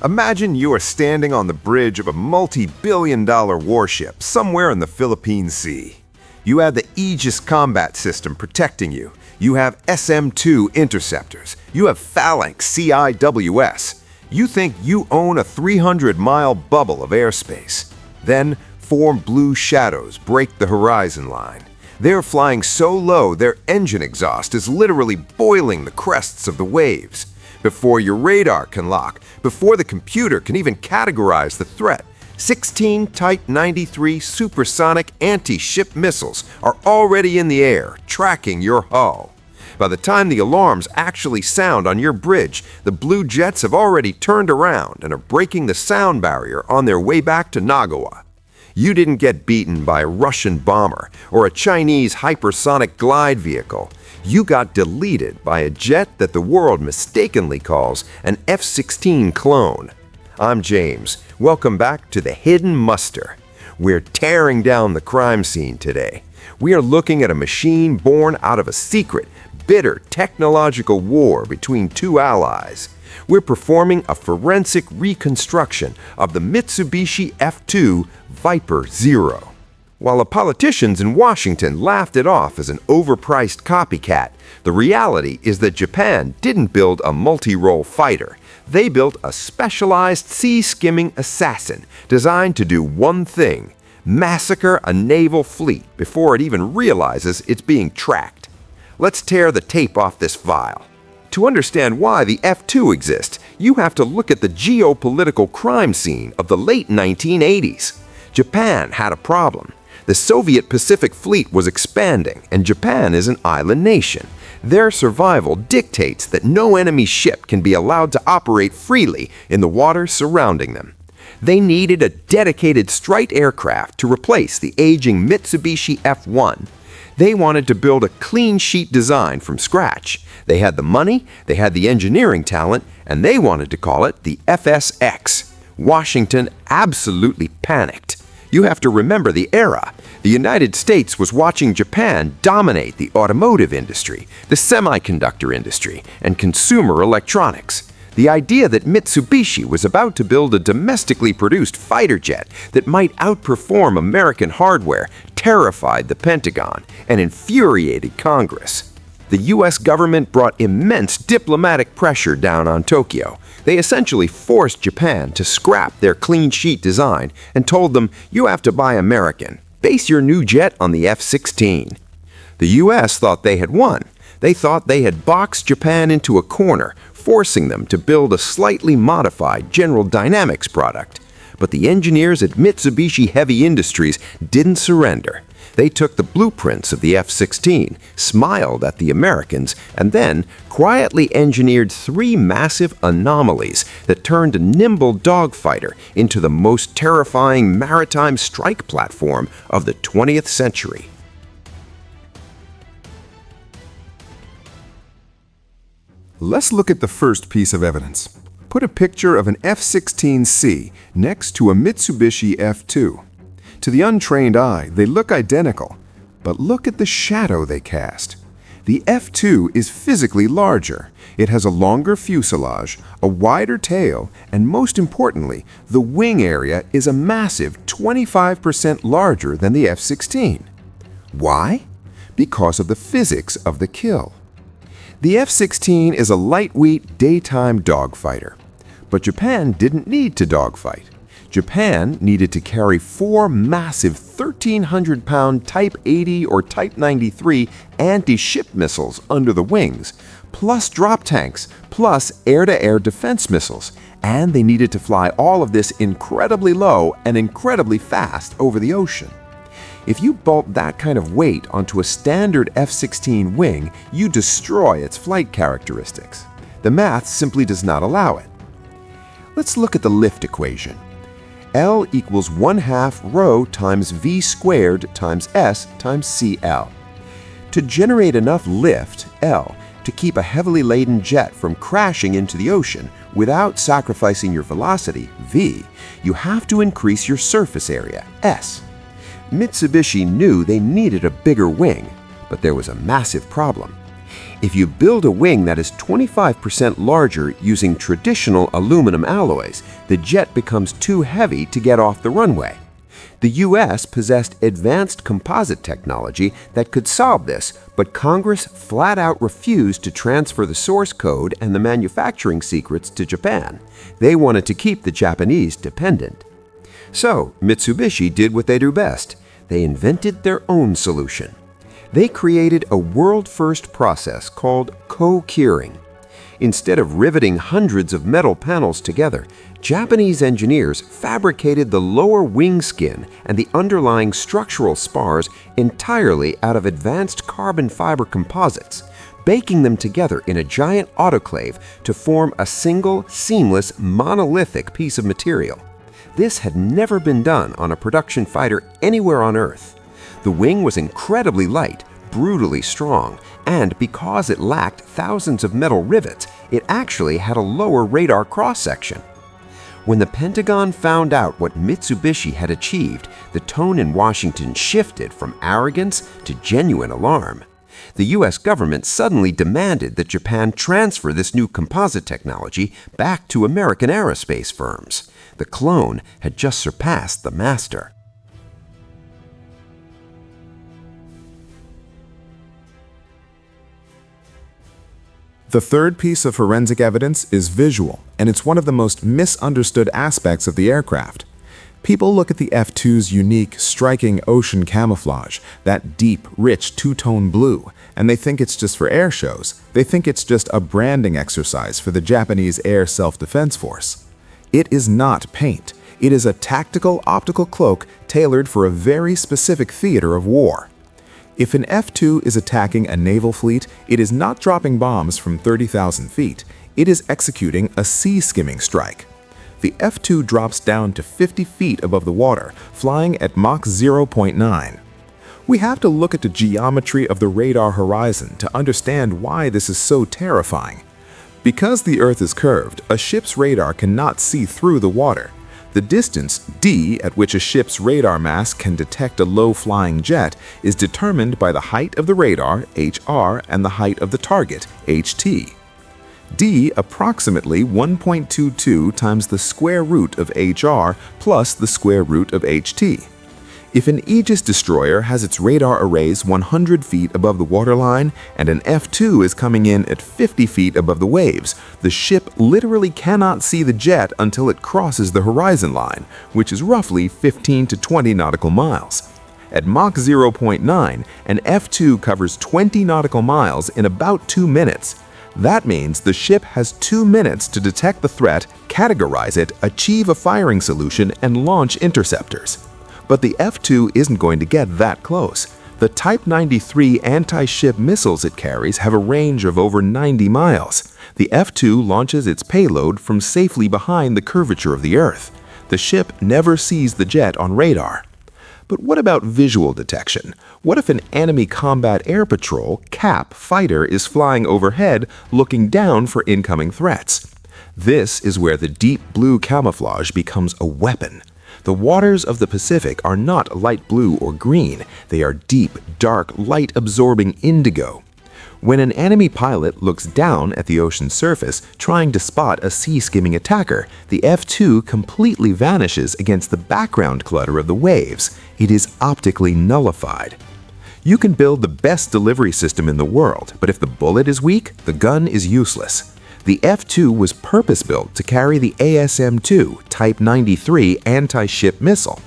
Imagine you are standing on the bridge of a multi-billion-dollar warship somewhere in the Philippine Sea. You have the Aegis combat system protecting you. You have SM-2 interceptors. You have Phalanx CIWS. You think you own a 300-mile bubble of airspace. Then, four blue shadows break the horizon line. They're flying so low their engine exhaust is literally boiling the crests of the waves. Before your radar can lock, before the computer can even categorize the threat, 16 Type 93 supersonic anti-ship missiles are already in the air, tracking your hull. By the time the alarms actually sound on your bridge, the blue jets have already turned around and are breaking the sound barrier on their way back to Nagoya. You didn't get beaten by a Russian bomber or a Chinese hypersonic glide vehicle. You got deleted by a jet that the world mistakenly calls an F-16 clone. I'm James. Welcome back to The Hidden Muster. We're tearing down the crime scene today. We are looking at a machine born out of a secret, bitter technological war between two allies. We're performing a forensic reconstruction of the Mitsubishi F-2 Viper Zero. While the politicians in Washington laughed it off as an overpriced copycat, the reality is that Japan didn't build a multi-role fighter. They built a specialized sea-skimming assassin designed to do one thing: massacre a naval fleet before it even realizes it's being tracked. Let's tear the tape off this file. To understand why the F-2 exists, you have to look at the geopolitical crime scene of the late 1980s. Japan had a problem. The Soviet Pacific Fleet was expanding, and Japan is an island nation. Their survival dictates that no enemy ship can be allowed to operate freely in the waters surrounding them. They needed a dedicated strike aircraft to replace the aging Mitsubishi F-1. They wanted to build a clean sheet design from scratch. They had the money, they had the engineering talent, and they wanted to call it the FSX. Washington absolutely panicked. You have to remember the era. The United States was watching Japan dominate the automotive industry, the semiconductor industry, and consumer electronics. The idea that Mitsubishi was about to build a domestically produced fighter jet that might outperform American hardware terrified the Pentagon and infuriated Congress. The U.S. government brought immense diplomatic pressure down on Tokyo. They essentially forced Japan to scrap their clean sheet design and told them, "You have to buy American. Base your new jet on the F-16. The U.S. thought they had won. They thought they had boxed Japan into a corner, forcing them to build a slightly modified General Dynamics product. But the engineers at Mitsubishi Heavy Industries didn't surrender. They took the blueprints of the F-16, smiled at the Americans, and then quietly engineered three massive anomalies that turned a nimble dogfighter into the most terrifying maritime strike platform of the 20th century. Let's look at the first piece of evidence. Put a picture of an F-16C next to a Mitsubishi F-2. To the untrained eye, they look identical, but look at the shadow they cast. The F-2 is physically larger. It has a longer fuselage, a wider tail, and most importantly, the wing area is a massive 25% larger than the F-16. Why? Because of the physics of the kill. The F-16 is a lightweight daytime dogfighter, but Japan didn't need to dogfight. Japan needed to carry four massive 1,300-pound Type 80 or Type 93 anti-ship missiles under the wings, plus drop tanks, plus air-to-air defense missiles, and they needed to fly all of this incredibly low and incredibly fast over the ocean. If you bolt that kind of weight onto a standard F-16 wing, you destroy its flight characteristics. The math simply does not allow it. Let's look at the lift equation. L equals 1/2 rho times v squared times s times CL. To generate enough lift, L, to keep a heavily laden jet from crashing into the ocean without sacrificing your velocity, v, you have to increase your surface area, s. Mitsubishi knew they needed a bigger wing, but there was a massive problem. If you build a wing that is 25% larger using traditional aluminum alloys, the jet becomes too heavy to get off the runway. The U.S. possessed advanced composite technology that could solve this, but Congress flat out refused to transfer the source code and the manufacturing secrets to Japan. They wanted to keep the Japanese dependent. So, Mitsubishi did what they do best. They invented their own solution. They created a world-first process called co-curing. Instead of riveting hundreds of metal panels together, Japanese engineers fabricated the lower wing skin and the underlying structural spars entirely out of advanced carbon fiber composites, baking them together in a giant autoclave to form a single, seamless, monolithic piece of material. This had never been done on a production fighter anywhere on Earth. The wing was incredibly light, brutally strong, and because it lacked thousands of metal rivets, it actually had a lower radar cross-section. When the Pentagon found out what Mitsubishi had achieved, the tone in Washington shifted from arrogance to genuine alarm. The U.S. government suddenly demanded that Japan transfer this new composite technology back to American aerospace firms. The clone had just surpassed the master. The third piece of forensic evidence is visual, and it's one of the most misunderstood aspects of the aircraft. People look at the F-2's unique, striking ocean camouflage, that deep, rich two-tone blue, and they think it's just for air shows. They think it's just a branding exercise for the Japanese Air Self-Defense Force. It is not paint. It is a tactical optical cloak tailored for a very specific theater of war. If an F-2 is attacking a naval fleet, it is not dropping bombs from 30,000 feet. It is executing a sea-skimming strike. The F-2 drops down to 50 feet above the water, flying at Mach 0.9. We have to look at the geometry of the radar horizon to understand why this is so terrifying. Because the Earth is curved, a ship's radar cannot see through the water. The distance, d, at which a ship's radar mast can detect a low-flying jet is determined by the height of the radar, hr, and the height of the target, ht. d approximately 1.22 times the square root of hr plus the square root of ht. If an Aegis destroyer has its radar arrays 100 feet above the waterline and an F-2 is coming in at 50 feet above the waves, the ship literally cannot see the jet until it crosses the horizon line, which is roughly 15 to 20 nautical miles. At Mach 0.9, an F-2 covers 20 nautical miles in about 2 minutes. That means the ship has 2 minutes to detect the threat, categorize it, achieve a firing solution, and launch interceptors. But the F-2 isn't going to get that close. The Type 93 anti-ship missiles it carries have a range of over 90 miles. The F-2 launches its payload from safely behind the curvature of the Earth. The ship never sees the jet on radar. But what about visual detection? What if an enemy combat air patrol, CAP, fighter is flying overhead looking down for incoming threats? This is where the deep blue camouflage becomes a weapon. The waters of the Pacific are not light blue or green. They are deep, dark, light-absorbing indigo. When an enemy pilot looks down at the ocean surface trying to spot a sea-skimming attacker, the F-2 completely vanishes against the background clutter of the waves. It is optically nullified. You can build the best delivery system in the world, but if the bullet is weak, the gun is useless. The F-2 was purpose-built to carry the ASM-2 Type 93 anti-ship missile.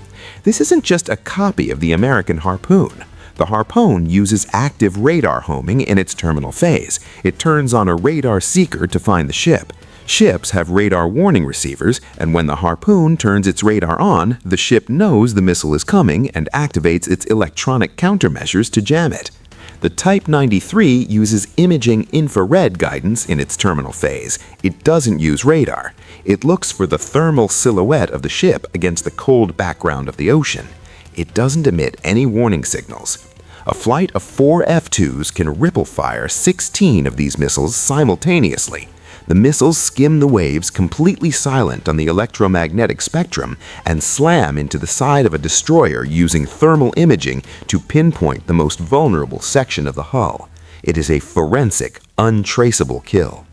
This isn't just a copy of the American Harpoon. The Harpoon uses active radar homing in its terminal phase. It turns on a radar seeker to find the ship. Ships have radar warning receivers, and when the Harpoon turns its radar on, the ship knows the missile is coming and activates its electronic countermeasures to jam it. The Type 93 uses imaging infrared guidance in its terminal phase. It doesn't use radar. It looks for the thermal silhouette of the ship against the cold background of the ocean. It doesn't emit any warning signals. A flight of 4 F-2s can ripple fire 16 of these missiles simultaneously. The missiles skim the waves completely silent on the electromagnetic spectrum and slam into the side of a destroyer using thermal imaging to pinpoint the most vulnerable section of the hull. It is a forensic, untraceable kill.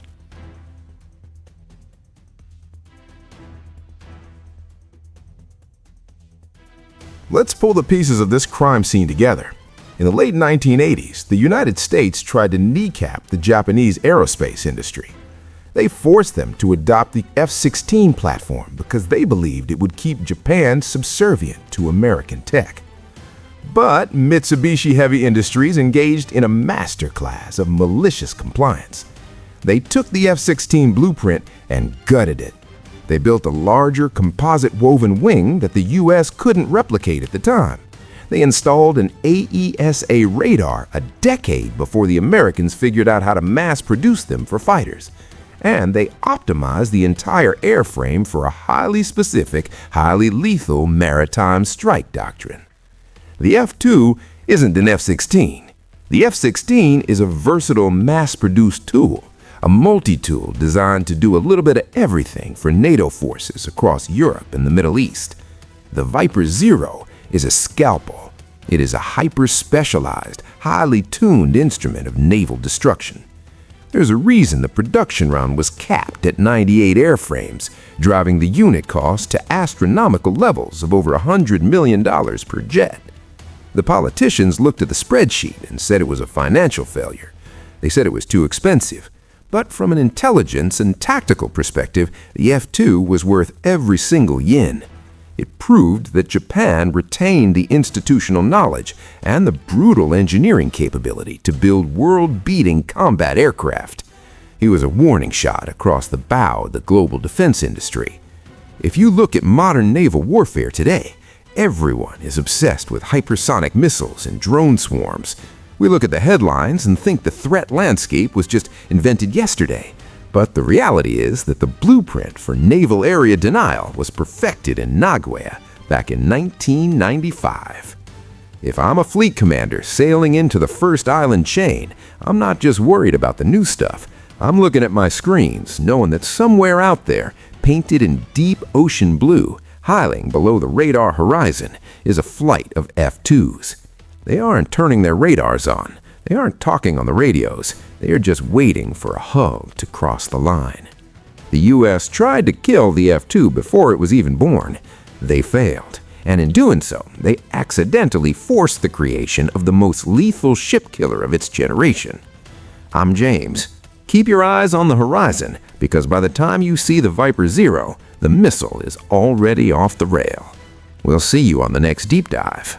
Let's pull the pieces of this crime scene together. In the late 1980s, the United States tried to kneecap the Japanese aerospace industry. They forced them to adopt the F-16 platform because they believed it would keep Japan subservient to American tech. But Mitsubishi Heavy Industries engaged in a masterclass of malicious compliance. They took the F-16 blueprint and gutted it. They built a larger composite woven wing that the U.S. couldn't replicate at the time. They installed an AESA radar a decade before the Americans figured out how to mass produce them for fighters. And they optimized the entire airframe for a highly specific, highly lethal maritime strike doctrine. The F-2 isn't an F-16. The F-16 is a versatile mass-produced tool, a multi-tool designed to do a little bit of everything for NATO forces across Europe and the Middle East. The Viper Zero is a scalpel. It is a hyper-specialized, highly tuned instrument of naval destruction. There's a reason the production run was capped at 98 airframes, driving the unit cost to astronomical levels of over $100 million per jet. The politicians looked at the spreadsheet and said it was a financial failure. They said it was too expensive. But from an intelligence and tactical perspective, the F-2 was worth every single yen. It proved that Japan retained the institutional knowledge and the brutal engineering capability to build world-beating combat aircraft. He was a warning shot across the bow of the global defense industry. If you look at modern naval warfare today, everyone is obsessed with hypersonic missiles and drone swarms. We look at the headlines and think the threat landscape was just invented yesterday. But the reality is that the blueprint for naval area denial was perfected in Nagoya back in 1995. If I'm a fleet commander sailing into the first island chain, I'm not just worried about the new stuff. I'm looking at my screens, knowing that somewhere out there, painted in deep ocean blue, high below the radar horizon, is a flight of F-2s. They aren't turning their radars on. They aren't talking on the radios. They are just waiting for a hull to cross the line. The U.S. tried to kill the F-2 before it was even born. They failed, and in doing so, they accidentally forced the creation of the most lethal ship killer of its generation. I'm James. Keep your eyes on the horizon, because by the time you see the Viper Zero, the missile is already off the rail. We'll see you on the next deep dive.